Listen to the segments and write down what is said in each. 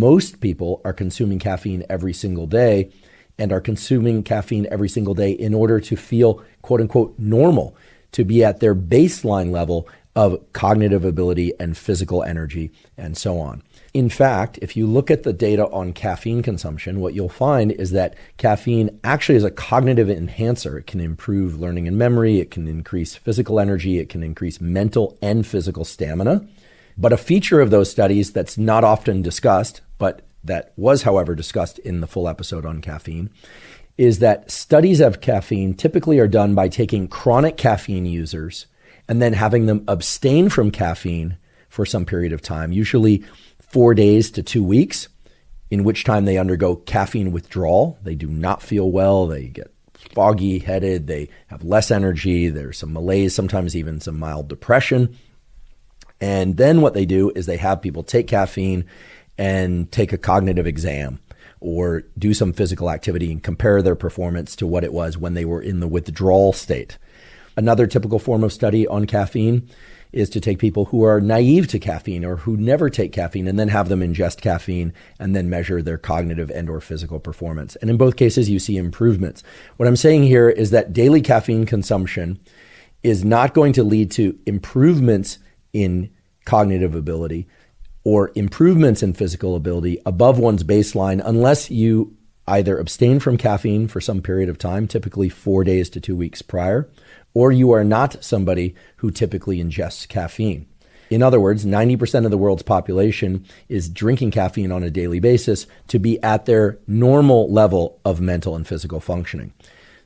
Most people are consuming caffeine every single day and are consuming caffeine every single day in order to feel quote unquote normal, to be at their baseline level of cognitive ability and physical energy and so on. In fact, if you look at the data on caffeine consumption, what you'll find is that caffeine actually is a cognitive enhancer. It can improve learning and memory. It can increase physical energy. It can increase mental and physical stamina. But a feature of those studies that's not often discussed, but that was, however, discussed in the full episode on caffeine, is that studies of caffeine typically are done by taking chronic caffeine users and then having them abstain from caffeine for some period of time, usually 4 days to 2 weeks, in which time they undergo caffeine withdrawal. They do not feel well. They get foggy headed. They have less energy. There's some malaise, sometimes even some mild depression. And then what they do is they have people take caffeine and take a cognitive exam or do some physical activity and compare their performance to what it was when they were in the withdrawal state. Another typical form of study on caffeine is to take people who are naive to caffeine or who never take caffeine and then have them ingest caffeine and then measure their cognitive and or physical performance. And in both cases, you see improvements. What I'm saying here is that daily caffeine consumption is not going to lead to improvements in cognitive ability or improvements in physical ability above one's baseline unless you either abstain from caffeine for some period of time, typically 4 days to 2 weeks prior, or you are not somebody who typically ingests caffeine. In other words, 90% of the world's population is drinking caffeine on a daily basis to be at their normal level of mental and physical functioning.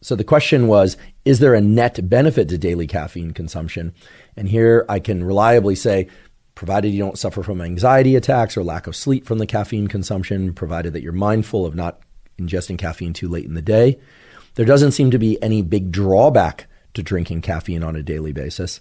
So the question was, is there a net benefit to daily caffeine consumption? And here I can reliably say, provided you don't suffer from anxiety attacks or lack of sleep from the caffeine consumption, provided that you're mindful of not ingesting caffeine too late in the day, there doesn't seem to be any big drawback to drinking caffeine on a daily basis.